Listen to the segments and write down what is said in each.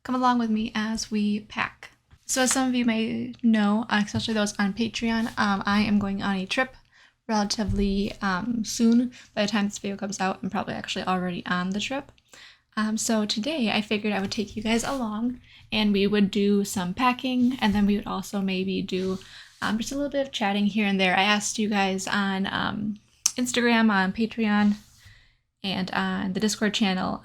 come along with me as we pack. So as some of you may know, especially those on Patreon, I am going on a trip relatively soon. By the time this video comes out, I'm probably actually already on the trip. So today I figured I would take you guys along and we would do some packing, and then we would also maybe do just a little bit of chatting here and there. I asked you guys on Instagram, on Patreon, and on the Discord channel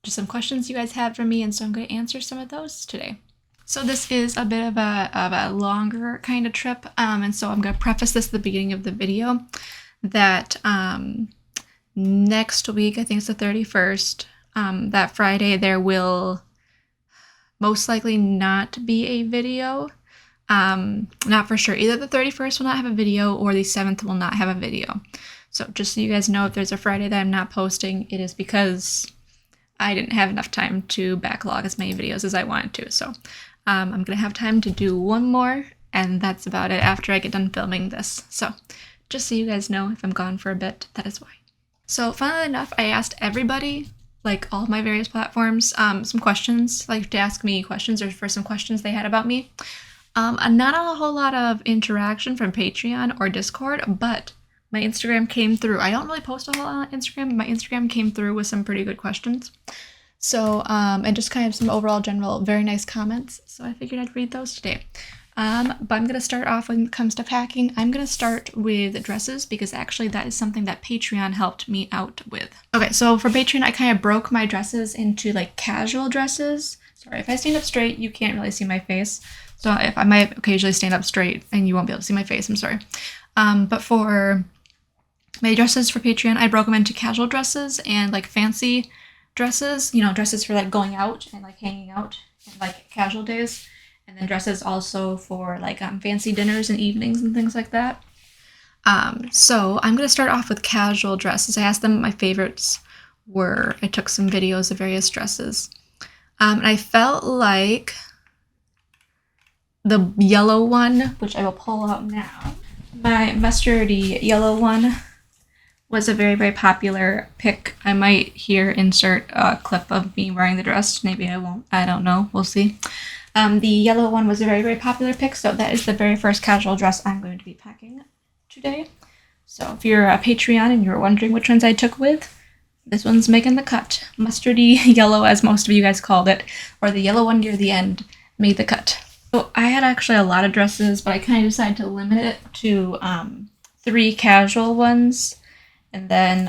just some questions you guys had for me, and so I'm going to answer some of those today. So this is a bit of a longer kind of trip, and so I'm going to preface this at the beginning of the video that next week, I think it's the 31st, that Friday, there will most likely not be a video. Not for sure. Either the 31st will not have a video or the 7th will not have a video. So just so you guys know, if there's a Friday that I'm not posting, it is because I didn't have enough time to backlog as many videos as I wanted to. So I'm going to have time to do one more, and that's about it after I get done filming this. So just so you guys know, if I'm gone for a bit, that is why. So funnily enough, I asked everybody, like all my various platforms, some questions, like to ask me questions or for some questions they had about me. Not a whole lot of interaction from Patreon or Discord, but my Instagram came through. I don't really post a whole lot on Instagram, but my Instagram came through with some pretty good questions. So, and just kind of some overall general very nice comments. So I figured I'd read those today. But I'm going to start off when it comes to packing. I'm going to start with dresses because actually that is something that Patreon helped me out with. Okay, so for Patreon, I kind of broke my dresses into like casual dresses. Sorry, if I stand up straight, you can't really see my face. So if I might occasionally stand up straight and you won't be able to see my face, I'm sorry. But for my dresses for Patreon, I broke them into casual dresses and like fancy dresses, you know, dresses for like going out and like hanging out and like casual days. And then dresses also for like fancy dinners and evenings and things like that. So I'm going to start off with casual dresses. I asked them what my favorites were. I took some videos of various dresses. And I felt like the yellow one, which I will pull out now, my mustardy yellow one was a very, very popular pick. I might here insert a clip of me wearing the dress. Maybe I won't. I don't know. We'll see. The yellow one was a very, very popular pick, so that is the very first casual dress I'm going to be packing today. So if you're a Patreon and you're wondering which ones I took with, this one's making the cut. Mustardy yellow, as most of you guys called it, or the yellow one near the end, made the cut. So I had actually a lot of dresses, but I kind of decided to limit it to 3 casual ones, and then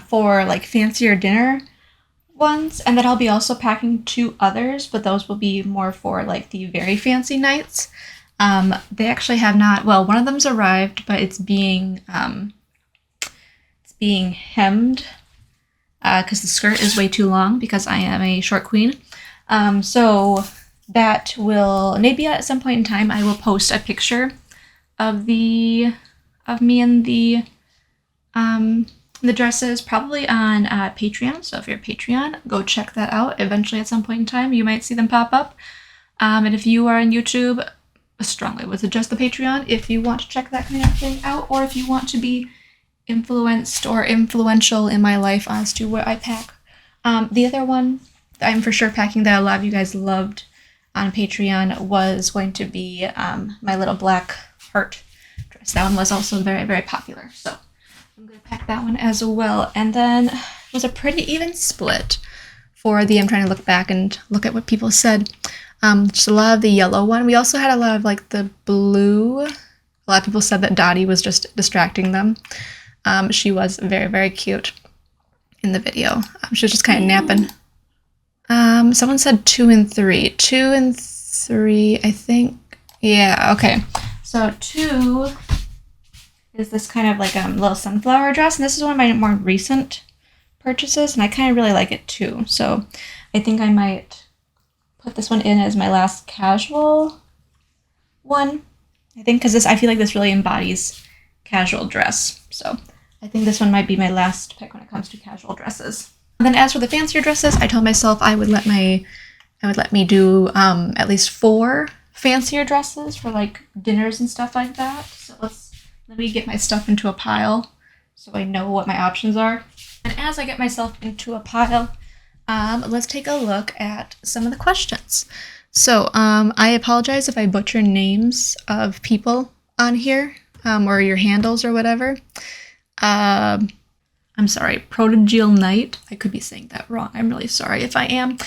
for like fancier dinner ones, and then I'll be also packing 2 others, but those will be more for like the very fancy nights. They actually have not, well, one of them's arrived, but it's being hemmed because the skirt is way too long because I am a short queen. So that will, maybe at some point in time, I will post a picture of me and the dresses, probably on Patreon. So if you're a Patreon, go check that out. Eventually, at some point in time, you might see them pop up. And if you are on YouTube, strongly would suggest the Patreon if you want to check that kind of thing out, or if you want to be influenced or influential in my life as to what I pack. The other one that I'm for sure packing that a lot of you guys loved on Patreon was going to be my little black heart dress. That one was also very, very popular. So I'm going to pack that one as well. And then it was a pretty even split for I'm trying to look back and look at what people said. Just a lot of the yellow one. We also had a lot of like the blue. A lot of people said that Dottie was just distracting them. She was very, very cute in the video. She was just kind of napping. Someone said 2 and 3. 2 and 3, I think. Yeah, okay. So 2 is this kind of like a little sunflower dress, and this is one of my more recent purchases, and I kind of really like it too. So I think I might put this one in as my last casual one. I think because I feel like this really embodies casual dress. So I think this one might be my last pick when it comes to casual dresses. And then as for the fancier dresses, I told myself I would let me do at least 4 fancier dresses for like dinners and stuff like that. So let me get my stuff into a pile so I know what my options are. And as I get myself into a pile, Let's take a look at some of the questions. So, I apologize if I butcher names of people on here, or your handles or whatever. I'm sorry, Prodigal Knight. I could be saying that wrong. I'm really sorry if I am.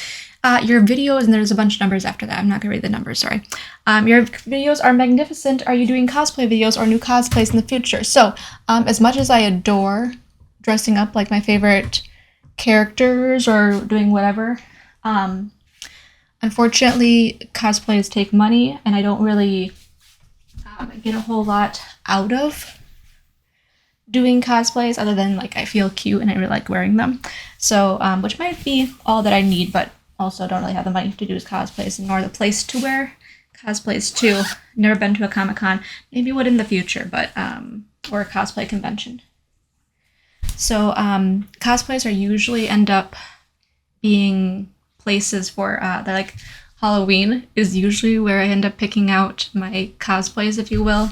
Your videos, and there's a bunch of numbers after that. I'm not going to read the numbers, sorry. Your videos are magnificent. Are you doing cosplay videos or new cosplays in the future? So, as much as I adore dressing up like my favorite characters or doing whatever, unfortunately, cosplays take money, and I don't really get a whole lot out of doing cosplays other than like I feel cute and I really like wearing them. So, which might be all that I need, but also don't really have the money to do cosplays nor the place to wear cosplays too. Never been to a Comic-Con. Maybe would in the future, but or a cosplay convention. So cosplays are usually end up being places for that, like Halloween is usually where I end up picking out my cosplays, if you will.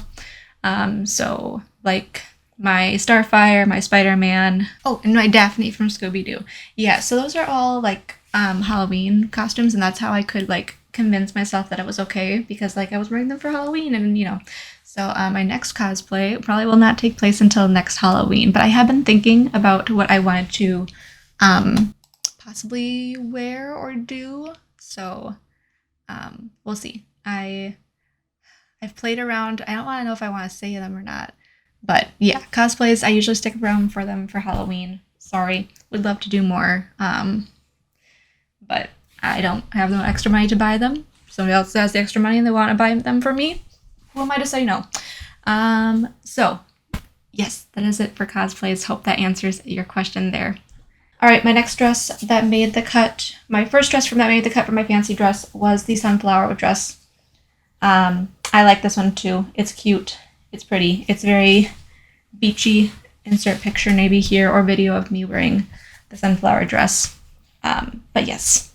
So like my Starfire, my Spider-Man, oh, and my Daphne from Scooby-Doo. Yeah, so those are all like Halloween costumes, and that's how I could like convince myself that it was okay, because like I was wearing them for Halloween, and you know. So my next cosplay probably will not take place until next Halloween, but I have been thinking about what I wanted to possibly wear or do. So we'll see. I've played around. I don't want to know if I want to say them or not. But yeah, cosplays, I usually stick around for them for Halloween. Sorry. Would love to do more. But I don't have no extra money to buy them. If somebody else has the extra money and they want to buy them for me, who am I to say no? So yes, that is it for cosplays. Hope that answers your question there. All right, my next dress that made the cut, my first dress from that made the cut for my fancy dress was the sunflower dress. I like this one too. It's cute. It's pretty. It's very beachy. Insert picture maybe here or video of me wearing the sunflower dress. But yes,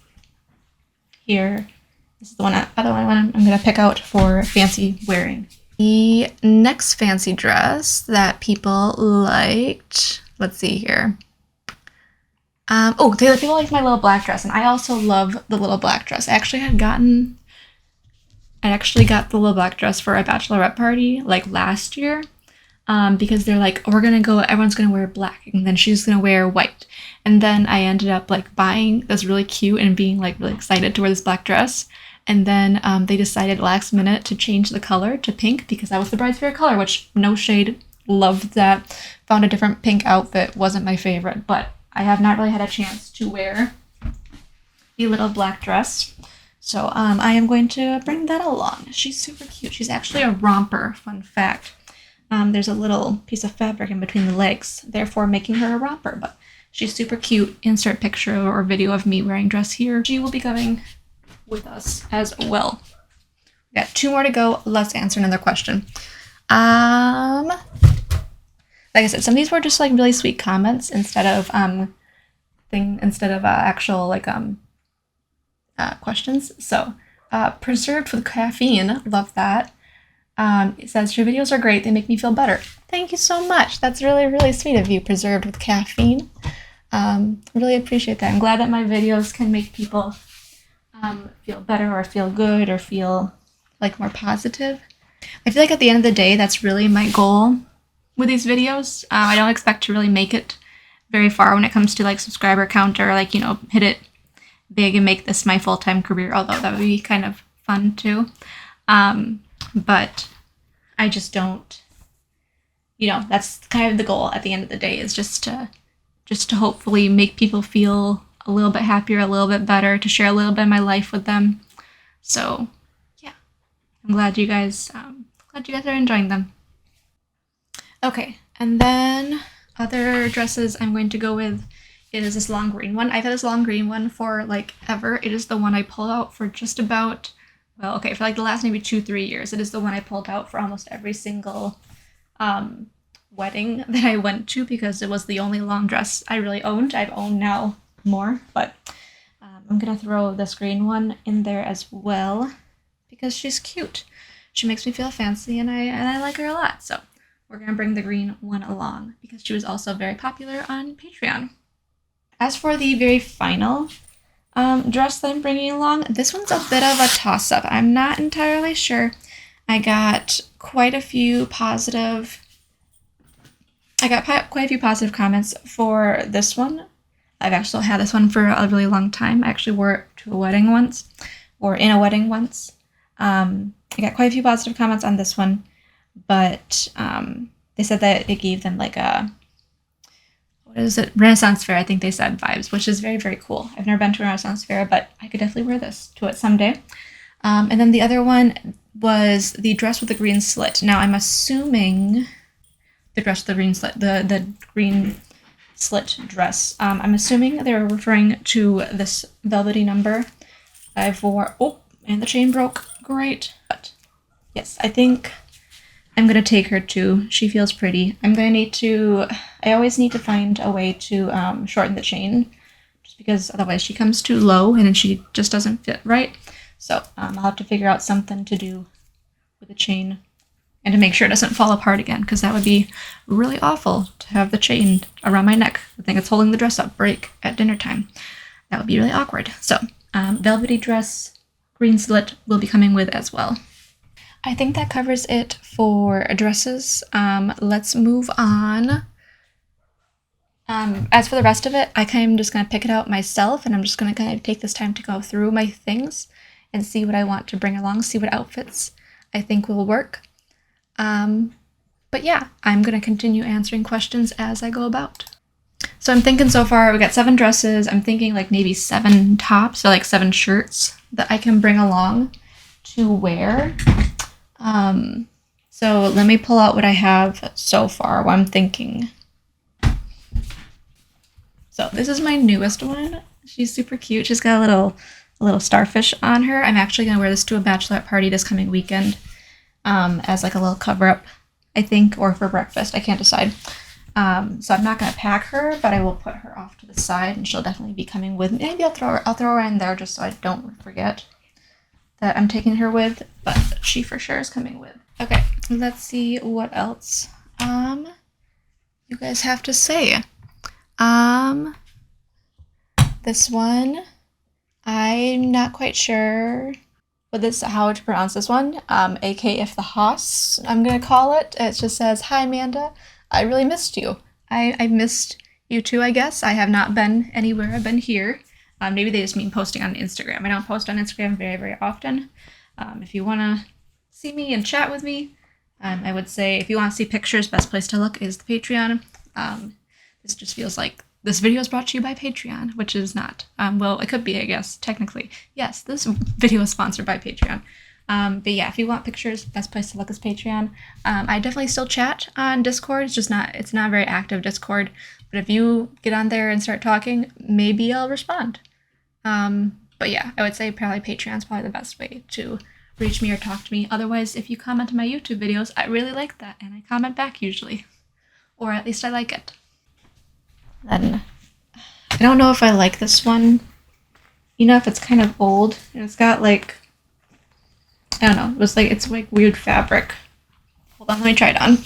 here, this is the other one I'm going to pick out for fancy wearing. The next fancy dress that people liked, let's see here. People like my little black dress, and I also love the little black dress. I actually got the little black dress for a bachelorette party like last year, because they're like, oh, everyone's gonna wear black, and then she's gonna wear white. And then I ended up like buying this really cute and being like really excited to wear this black dress. And then they decided last minute to change the color to pink because that was the bride's favorite color, which no shade, loved that. Found a different pink outfit, wasn't my favorite, but I have not really had a chance to wear the little black dress. So I am going to bring that along. She's super cute. She's actually a romper, fun fact. There's a little piece of fabric in between the legs, therefore making her a romper, but she's super cute. Insert picture or video of me wearing dress here. She will be coming with us as well. We got 2 more to go. Let's answer another question. Like I said, some of these were just like really sweet comments instead of actual like questions. So preserved with caffeine, love that. It says your videos are great, they make me feel better. Thank you so much. That's really, really sweet of you. Preserved with caffeine. Really appreciate that. I'm glad that my videos can make people feel better or feel good or feel like more positive. I feel like at the end of the day, that's really my goal with these videos. I don't expect to really make it very far when it comes to like subscriber count or like, you know, hit it big and make this my full-time career, although that would be kind of fun too. But I just don't, you know, that's kind of the goal at the end of the day, is just to hopefully make people feel a little bit happier, a little bit better, to share a little bit of my life with them. So yeah, I'm glad you guys are enjoying them. Okay, and then other dresses I'm going to go with is this long green one. I've had this long green one for like ever. It is the one I pulled out for just about, for like the last maybe 2-3 years. It is the one I pulled out for almost every single wedding that I went to, because it was the only long dress I really owned. I've owned now more, but I'm gonna throw this green one in there as well because she's cute. She makes me feel fancy, and I like her a lot. So we're gonna bring the green one along because she was also very popular on Patreon. As for the very final dress that I'm bringing along, this one's a bit of a toss-up. I'm not entirely sure. I got quite a few positive comments for this one. I've actually had this one for a really long time. I actually wore it to a wedding once, or in a wedding once. I got quite a few positive comments on this one, but they said that it gave them like a, what is it, Renaissance Fair, I think they said, vibes, which is very, very cool. I've never been to a Renaissance Fair, but I could definitely wear this to it someday. And then the other one was the dress with the green slit. Now, I'm assuming the dress with the green slit, the green slit dress. I'm assuming they're referring to this velvety number I wore. Oh, and the chain broke. Great. But yes, I think I'm going to take her too. She feels pretty. I always need to find a way to shorten the chain, just because otherwise she comes too low and then she just doesn't fit right. So I'll have to figure out something to do with the chain and to make sure it doesn't fall apart again, because that would be really awful to have the chain around my neck, the thing that's holding the dress up, break at dinner time. That would be really awkward. So velvety dress, green slit will be coming with as well. I think that covers it for dresses. Let's move on. As for the rest of it, I kind of just going to pick it out myself, and I'm just going to kind of take this time to go through my things and see what I want to bring along, see what outfits I think will work. But yeah, I'm going to continue answering questions as I go about. So I'm thinking so far, we got 7 dresses. I'm thinking like maybe 7 tops, or like 7 shirts that I can bring along to wear. So let me pull out what I have so far, what I'm thinking. So this is my newest one. She's super cute. She's got a little starfish on her. I'm actually going to wear this to a bachelorette party this coming weekend, as like a little cover-up, I think, or for breakfast. I can't decide. So I'm not going to pack her, but I will put her off to the side, and she'll definitely be coming with me. Maybe I'll throw her in there just so I don't forget that I'm taking her with, but she for sure is coming with. Okay, let's see what else you guys have to say. This one, I'm not quite sure how to pronounce this one. AK if the Haas, I'm gonna call it. It just says, "Hi Amanda, I really missed you. I missed you too, I guess. I have not been anywhere. I've been here." Maybe they just mean posting on Instagram. I don't post on Instagram very, very often. If you want to see me and chat with me, I would say if you want to see pictures, best place to look is the Patreon. This just feels like this video is brought to you by Patreon, which is not. Well, it could be, I guess, technically. Yes, this video is sponsored by Patreon. But yeah, if you want pictures, best place to look is Patreon. I definitely still chat on Discord. It's not a very active Discord. But if you get on there and start talking, maybe I'll respond. But yeah, I would say probably Patreon's probably the best way to reach me or talk to me. Otherwise, if you comment on my YouTube videos, I really like that, and I comment back usually. Or at least I like it. Then, I don't know if I like this one. You know, if it's kind of old, and it's got like, I don't know, it's like weird fabric. Hold on, let me try it on.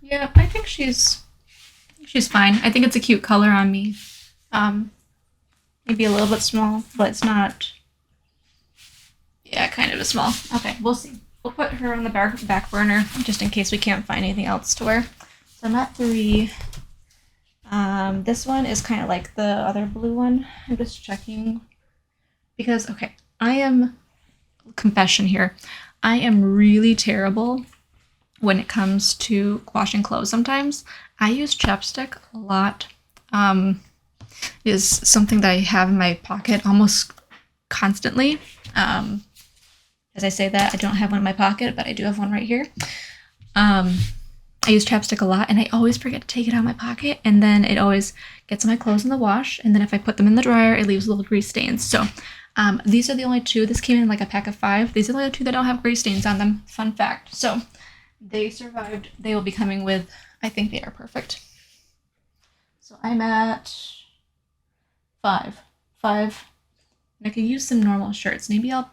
Yeah, I think she's fine. I think it's a cute color on me. Maybe a little bit small, but it's not. Yeah, kind of a small. Okay, we'll see. We'll put her on the back burner just in case we can't find anything else to wear. So I'm at 3. This one is kind of like the other blue one. I'm just checking because, okay, confession here. I am really terrible when it comes to washing clothes sometimes. I use chapstick a lot. Is something that I have in my pocket almost constantly. As I say that, I don't have one in my pocket, but I do have one right here. I use chapstick a lot, and I always forget to take it out of my pocket, and then it always gets my clothes in the wash, and then if I put them in the dryer, it leaves little grease stains. So these are the only 2. This came in like a pack of 5. These are the only 2 that don't have grease stains on them. Fun fact. So they survived. They will be coming with, I think they are perfect. So I'm at 5. And I could use some normal shirts. Maybe I'll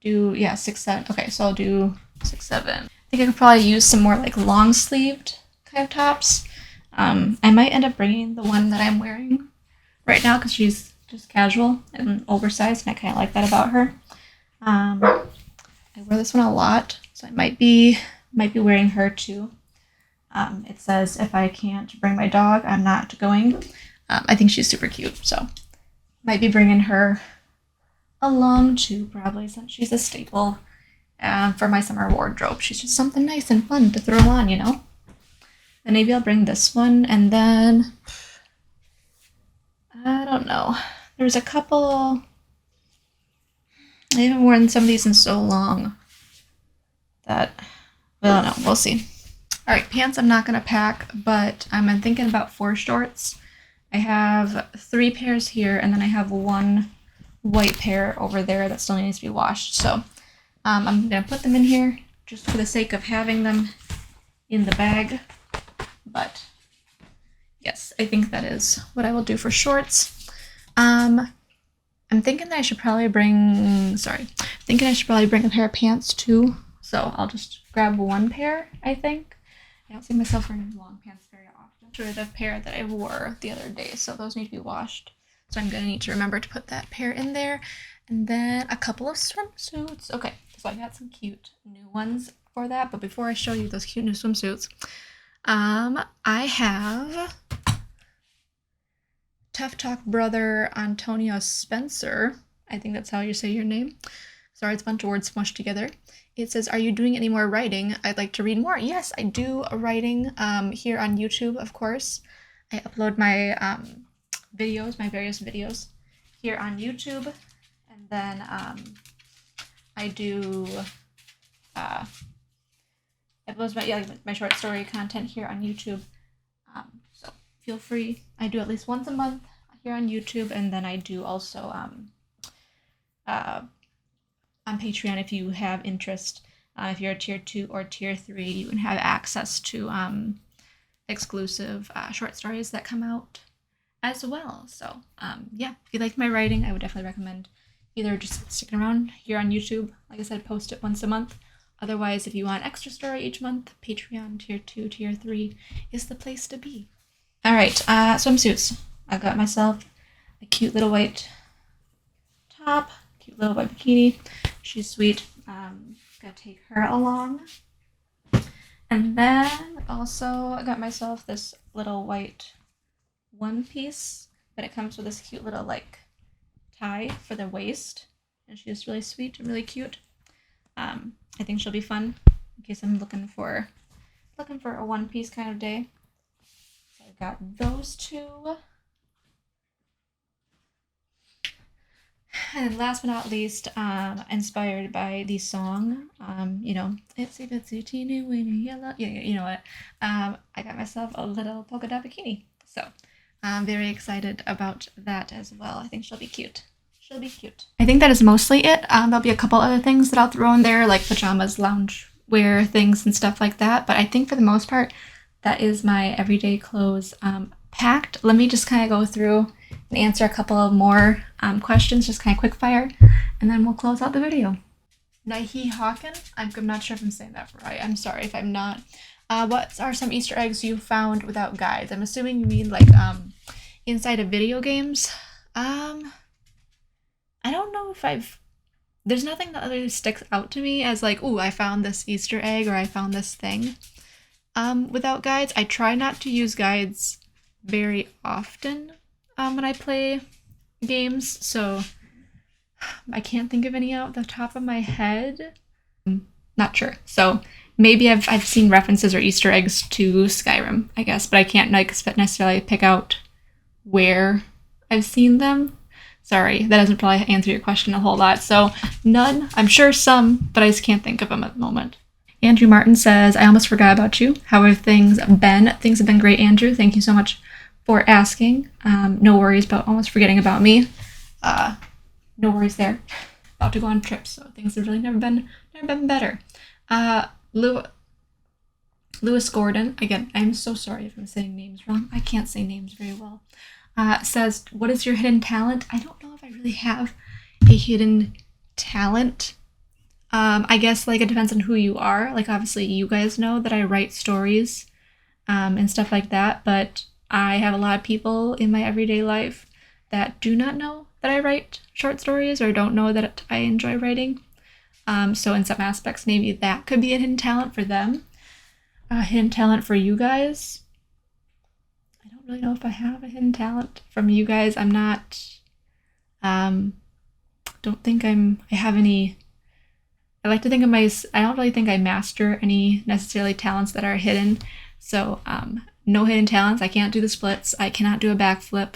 do, 6, 7. Okay, so I'll do 6, 7. I think I could probably use some more like long sleeved kind of tops. I might end up bringing the one that I'm wearing right now because she's just casual and oversized, and I kind of like that about her. I wear this one a lot, so I might be wearing her too. It says, if I can't bring my dog, I'm not going. I think she's super cute, so might be bringing her along too, probably, since she's a staple for my summer wardrobe. She's just something nice and fun to throw on, you know? And maybe I'll bring this one, and then I don't know. There's a couple. I haven't worn some of these in so long that, well, no, we'll see. All right, pants I'm not gonna pack, but I'm thinking about 4 shorts. I have 3 pairs here, and then I have 1 white pair over there that still needs to be washed. So I'm gonna put them in here just for the sake of having them in the bag. But yes, I think that is what I will do for shorts. I'm thinking that I should probably bring a pair of pants too. So I'll just grab 1 pair, I think. I don't see myself wearing long pants very often. Sure, the pair that I wore the other day, so those need to be washed. So I'm gonna need to remember to put that pair in there. And then a couple of swimsuits. Okay, so I got some cute new ones for that. But before I show you those cute new swimsuits, I have Tough Talk brother Antonio Spencer. I think that's how you say your name. Sorry, it's a bunch of words smushed together. It says, are you doing any more writing? I'd like to read more. Yes, I do writing here on YouTube, of course. I upload my videos, my various videos here on YouTube. And then I do upload my short story content here on YouTube. So feel free. I do at least once a month here on YouTube, and then I do also on Patreon if you have interest. If you're a tier 2 or tier 3, you can have access to exclusive short stories that come out as well. So yeah, if you like my writing, I would definitely recommend either just sticking around here on YouTube. Like I said, post it once a month. Otherwise, if you want extra story each month, Patreon tier 2, tier 3 is the place to be. All right, swimsuits. I've got myself a cute little white top, cute little white bikini. She's sweet. Gonna take her along. And then also I got myself this little white one piece, but it comes with this cute little like tie for the waist, and she's really sweet and really cute. I think she'll be fun in case I'm looking for a one piece kind of day. So I got those 2. And last but not least, inspired by the song, Itsy Bitsy Teeny Weeny Yellow. Yeah, you know what? I got myself a little polka dot bikini. So I'm very excited about that as well. I think she'll be cute. I think that is mostly it. There'll be a couple other things that I'll throw in there, like pajamas, lounge wear things, and stuff like that. But I think for the most part, that is my everyday clothes packed. Let me just kind of go through and answer a couple of more questions, just kind of quick fire, and then we'll close out the video. Nahi Hawken, I'm not sure if I'm saying that right. I'm sorry if I'm not. What are some Easter eggs you found without guides? I'm assuming you mean like inside of video games. I don't know if there's nothing that really sticks out to me as like, ooh, I found this Easter egg or I found this thing. Without guides, I try not to use guides very often when I play games, so I can't think of any out the top of my head. Not sure. So maybe I've seen references or Easter eggs to Skyrim, I guess, but I can't necessarily pick out where I've seen them. Sorry, that doesn't probably answer your question a whole lot. So none. I'm sure some, but I just can't think of them at the moment. Andrew Martin says, I almost forgot about you. How have things been? Things have been great, Andrew. Thank you so much for asking. No worries about almost forgetting about me. No worries there. About to go on trips, so things have really never been better. Lewis Gordon, again, I'm so sorry if I'm saying names wrong. I can't say names very well. Says, what is your hidden talent? I don't know if I really have a hidden talent. I guess like it depends on who you are. Like obviously you guys know that I write stories and stuff like that. But I have a lot of people in my everyday life that do not know that I write short stories or don't know that I enjoy writing. So in some aspects, maybe that could be a hidden talent for them. A hidden talent for you guys. I don't really know if I have a hidden talent from you guys. I'm not, don't think I have any. I like to think of I don't really think I master any necessarily talents that are hidden. So, no hidden talents. I can't do the splits. I cannot do a backflip.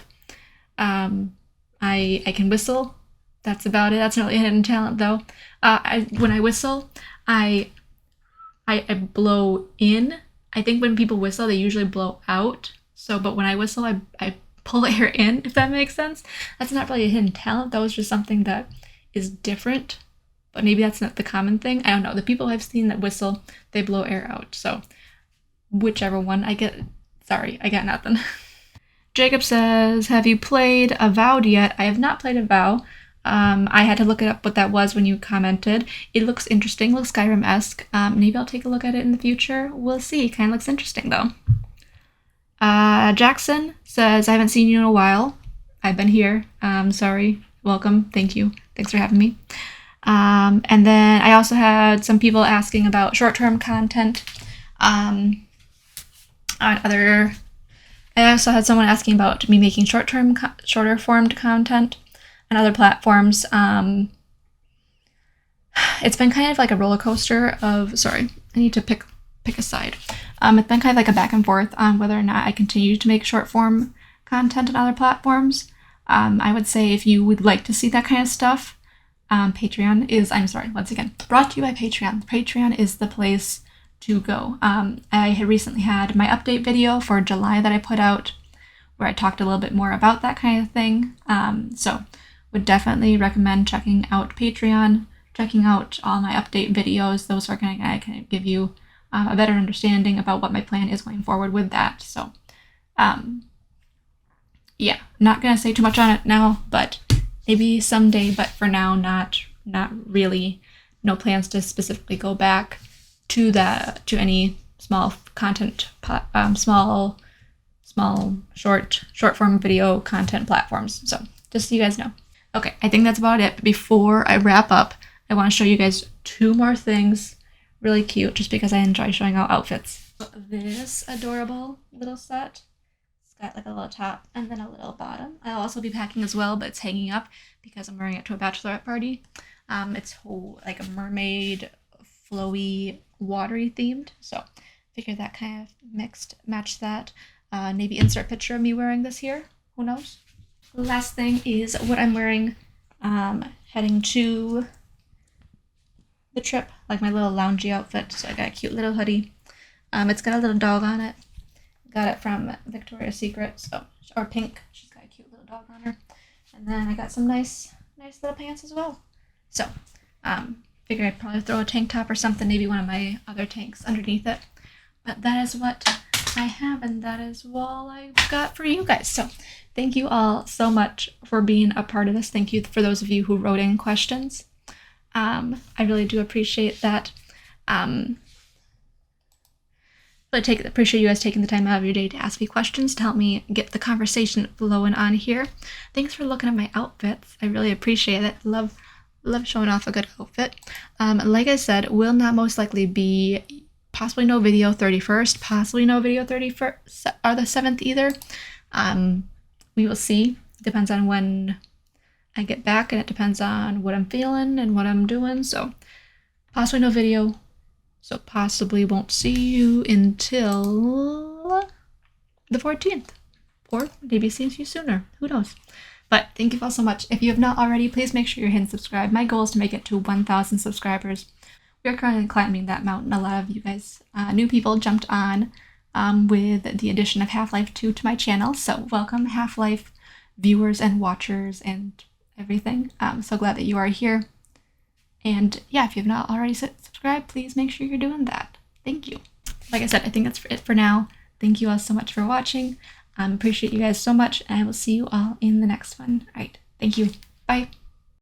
I can whistle. That's about it. That's not really a hidden talent though. When I whistle, I blow in. I think when people whistle, they usually blow out. So, but when I whistle, I pull air in, if that makes sense. That's not really a hidden talent. That was just something that is different. But maybe that's not the common thing. I don't know. The people I've seen that whistle, they blow air out. So, whichever one I get. Sorry, I got nothing. Jacob says, have you played Avowed yet? I have not played Avowed. I had to look it up what that was when you commented. It looks interesting, looks Skyrim-esque. Maybe I'll take a look at it in the future. We'll see. Kind of looks interesting though. Jackson says, I haven't seen you in a while. I've been here. Sorry. Welcome. Thank you. Thanks for having me. And then I also had some people asking about short-term content. I also had someone asking about me making shorter formed content on other platforms. It's been kind of like a roller coaster of, sorry, I need to pick a side. It's been kind of like a back and forth on whether or not I continue to make short form content on other platforms. I would say if you would like to see that kind of stuff, Patreon is, once again, brought to you by Patreon. Patreon is the place to go. I had recently had my update video for July that I put out where I talked a little bit more about that kind of thing. So would definitely recommend checking out Patreon, checking out all my update videos. Those are going to kind of give you a better understanding about what my plan is going forward with that. So, yeah, not going to say too much on it now, but maybe someday, but for now, not really. No plans to specifically go back to any small content, small short form video content platforms. So just so you guys know. Okay, I think that's about it. But before I wrap up, I want to show you guys two more things. Really cute, just because I enjoy showing out outfits. So this adorable little set. It's got like a little top and then a little bottom. I'll also be packing as well, but it's hanging up because I'm wearing it to a bachelorette party. It's like a mermaid, flowy, watery themed. So figure that kind of match that. Maybe insert a picture of me wearing this here. Who knows? The last thing is what I'm wearing heading to the trip, like my little loungy outfit. So I got a cute little hoodie. It's got a little dog on it. Got it from Victoria's Secret, or Pink. She's got a cute little dog on her. And then I got some nice little pants as well. So, figure I'd probably throw a tank top or something, maybe one of my other tanks underneath it. But that is what I have, and that is all I've got for you guys. So, thank you all so much for being a part of this. Thank you for those of you who wrote in questions. I really do appreciate that. Appreciate you guys taking the time out of your day to ask me questions to help me get the conversation flowing on here. Thanks for looking at my outfits. I really appreciate it. Love showing off a good outfit. Like I said, will not most likely be possibly no video 31st, possibly no video 31st or the 7th either. We will see. Depends on when I get back, and it depends on what I'm feeling and what I'm doing. So possibly no video. So possibly won't see you until the 14th. Or maybe see you sooner. Who knows? But thank you all so much. If you have not already, please make sure you're hitting subscribe. My goal is to make it to 1,000 subscribers. We are currently climbing that mountain. A lot of you guys, new people, jumped on with the addition of Half-Life 2 to my channel. So welcome, Half-Life viewers and watchers and everything. I'm so glad that you are here. And yeah, if you have not already subscribed, please make sure you're doing that. Thank you. Like I said, I think that's it for now. Thank you all so much for watching. Appreciate you guys so much, and I will see you all in the next one. All right. Thank you. Bye.